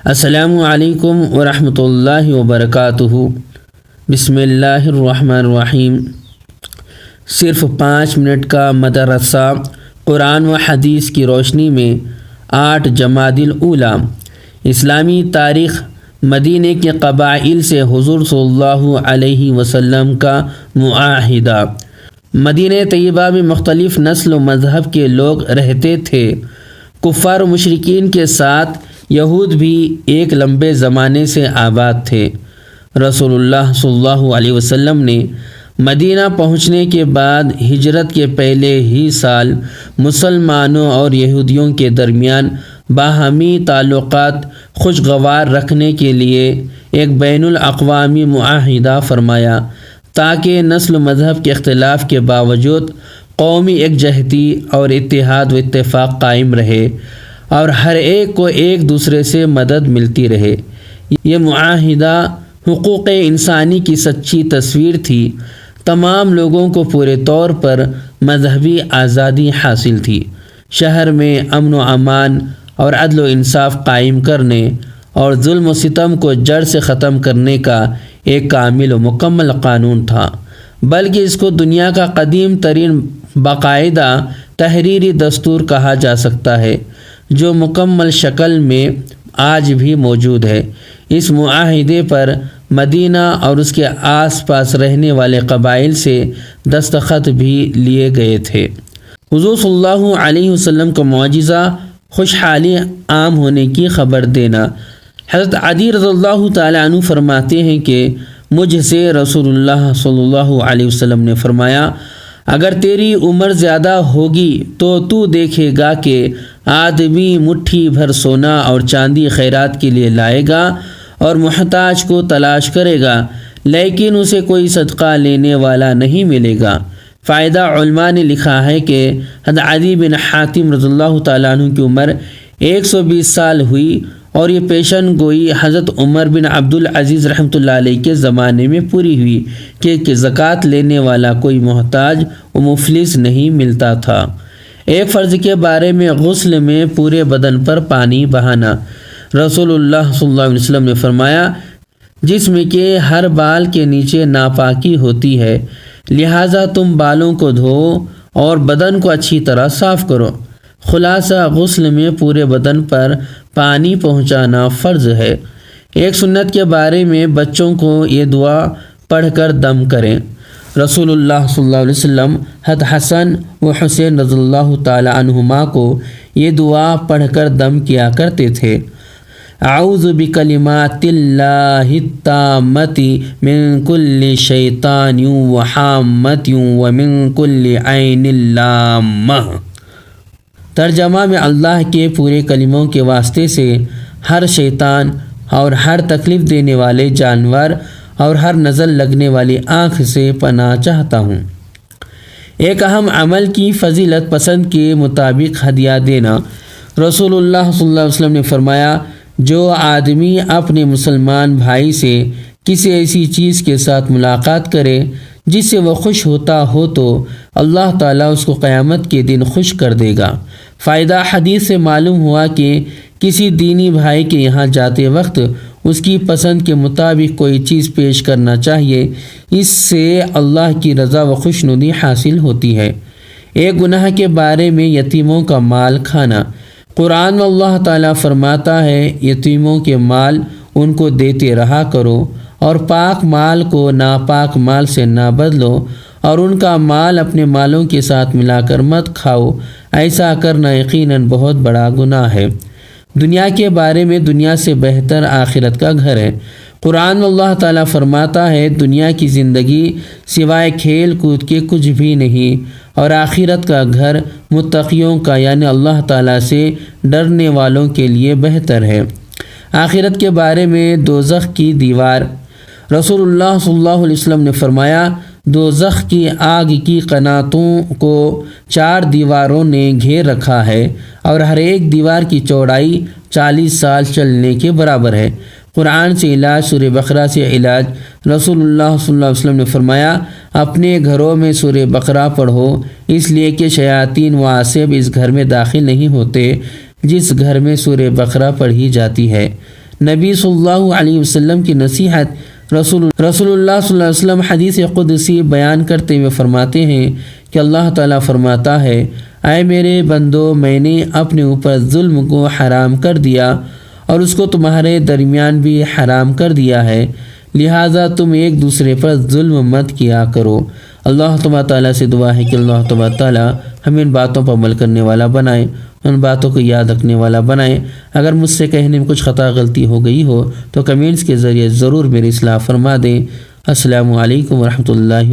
السلام علیکم ورحمۃ اللہ وبرکاتہ۔ بسم اللہ الرحمن الرحیم۔ صرف 5 منٹ کا مدرسہ قرآن و حدیث کی روشنی میں 8 جمادی الاولیٰ۔ اسلامی تاریخ مدینہ کے قبائل سے حضور صلی اللہ علیہ وسلم کا معاہدہ۔ مدینہ طیبہ میں مختلف نسل و مذہب کے لوگ رہتے تھے۔ کفار و مشرکین کے ساتھ یہود بھی ایک لمبے زمانے سے آباد تھے۔ رسول اللہ صلی اللہ علیہ وسلم نے مدینہ پہنچنے کے بعد ہجرت کے پہلے ہی سال مسلمانوں اور یہودیوں کے درمیان باہمی تعلقات خوشگوار رکھنے کے لیے ایک بین الاقوامی معاہدہ فرمایا تاکہ نسل و مذہب کے اختلاف کے باوجود قومی یکجہتی اور اتحاد و اتفاق قائم رہے اور ہر ایک کو ایک دوسرے سے مدد ملتی رہے۔ یہ معاہدہ حقوق انسانی کی سچی تصویر تھی۔ تمام لوگوں کو پورے طور پر مذہبی آزادی حاصل تھی۔ شہر میں امن و امان اور عدل و انصاف قائم کرنے اور ظلم و ستم کو جڑ سے ختم کرنے کا ایک کامل و مکمل قانون تھا، بلکہ اس کو دنیا کا قدیم ترین باقاعدہ تحریری دستور کہا جا سکتا ہے جو مکمل شکل میں آج بھی موجود ہے۔ اس معاہدے پر مدینہ اور اس کے آس پاس رہنے والے قبائل سے دستخط بھی لیے گئے تھے۔ حضور صلی اللہ علیہ وسلم کا معجزہ خوشحالی عام ہونے کی خبر دینا۔ حضرت عدی رضی اللہ تعالیٰ عنہ فرماتے ہیں کہ مجھ سے رسول اللہ صلی اللہ علیہ وسلم نے فرمایا، اگر تیری عمر زیادہ ہوگی تو دیکھے گا کہ آدمی مٹھی بھر سونا اور چاندی خیرات کے لیے لائے گا اور محتاج کو تلاش کرے گا، لیکن اسے کوئی صدقہ لینے والا نہیں ملے گا۔ فائدہ علماء نے لکھا ہے کہ حضرت عدی بن حاتم رضی اللہ تعالیٰ عنہ کی عمر 120 سال ہوئی اور یہ پیشن گوئی حضرت عمر بن عبدالعزیز رحمۃ اللہ علیہ کے زمانے میں پوری ہوئی کہ زکوٰۃ لینے والا کوئی محتاج و مفلس نہیں ملتا تھا۔ ایک فرض کے بارے میں غسل میں پورے بدن پر پانی بہانا۔ رسول اللہ صلی اللہ علیہ وسلم نے فرمایا، جسم کے ہر بال کے نیچے ناپاکی ہوتی ہے، لہٰذا تم بالوں کو دھو اور بدن کو اچھی طرح صاف کرو۔ خلاصہ غسل میں پورے بدن پر پانی پہنچانا فرض ہے۔ ایک سنت کے بارے میں بچوں کو یہ دعا پڑھ کر دم کریں۔ رسول اللہ صلی اللہ علیہ وسلم حضرت حسن و حسین رضی اللہ تعالی عنہما کو یہ دعا پڑھ کر دم کیا کرتے تھے۔ اعوذ بکلمات اللہ التامۃ من کل شیطان وحامۃ ومن کل عین لامہ۔ ترجمہ میں اللہ کے پورے کلموں کے واسطے سے ہر شیطان اور ہر تکلیف دینے والے جانور اور ہر نظر لگنے والی آنکھ سے پناہ چاہتا ہوں۔ ایک اہم عمل کی فضیلت پسند کے مطابق ہدیہ دینا۔ رسول اللہ صلی اللہ علیہ وسلم نے فرمایا، جو آدمی اپنے مسلمان بھائی سے کسی ایسی چیز کے ساتھ ملاقات کرے جس سے وہ خوش ہوتا ہو تو اللہ تعالیٰ اس کو قیامت کے دن خوش کر دے گا۔ فائدہ حدیث سے معلوم ہوا کہ کسی دینی بھائی کے یہاں جاتے وقت اس کی پسند کے مطابق کوئی چیز پیش کرنا چاہیے، اس سے اللہ کی رضا و خوشنودی حاصل ہوتی ہے۔ ایک گناہ کے بارے میں یتیموں کا مال کھانا۔ قرآن میں اللہ تعالیٰ فرماتا ہے، یتیموں کے مال ان کو دیتے رہا کرو اور پاک مال کو ناپاک مال سے نہ بدلو اور ان کا مال اپنے مالوں کے ساتھ ملا کر مت کھاؤ، ایسا کرنا یقیناً بہت بڑا گناہ ہے۔ دنیا کے بارے میں دنیا سے بہتر آخرت کا گھر ہے۔ قرآن میں اللہ تعالیٰ فرماتا ہے، دنیا کی زندگی سوائے کھیل کود کے کچھ بھی نہیں اور آخرت کا گھر متقیوں کا یعنی اللہ تعالیٰ سے ڈرنے والوں کے لیے بہتر ہے۔ آخرت کے بارے میں دوزخ کی دیوار۔ رسول اللہ صلی اللہ علیہ وسلم نے فرمایا، دوزخ کی آگ کی قناتوں کو 4 دیواروں نے گھیر رکھا ہے اور ہر ایک دیوار کی چوڑائی 40 سال چلنے کے برابر ہے۔ قرآن سے علاج، سورہ بقرہ سے علاج۔ رسول اللہ صلی اللہ علیہ وسلم نے فرمایا، اپنے گھروں میں سورہ بقرہ پڑھو، اس لیے کہ شیاطین و عاصب اس گھر میں داخل نہیں ہوتے جس گھر میں سورہ بقرہ پڑھی جاتی ہے۔ نبی صلی اللہ علیہ وسلم کی نصیحت رسول اللہ صلی اللہ علیہ وسلم حدیث قدسی بیان کرتے ہوئے فرماتے ہیں کہ اللہ تعالیٰ فرماتا ہے، اے میرے بندو، میں نے اپنے اوپر ظلم کو حرام کر دیا اور اس کو تمہارے درمیان بھی حرام کر دیا ہے، لہٰذا تم ایک دوسرے پر ظلم مت کیا کرو۔ اللہ تبارک تعالیٰ سے دعا ہے کہ اللہ تبارک تعالیٰ ہمیں ان باتوں پر عمل کرنے والا بنائے، ان باتوں کو یاد رکھنے والا بنائے۔ اگر مجھ سے کہنے میں کچھ خطا غلطی ہو گئی ہو تو کمنٹس کے ذریعے ضرور میری اصلاح فرما دیں۔ السلام علیکم ورحمۃ اللہ۔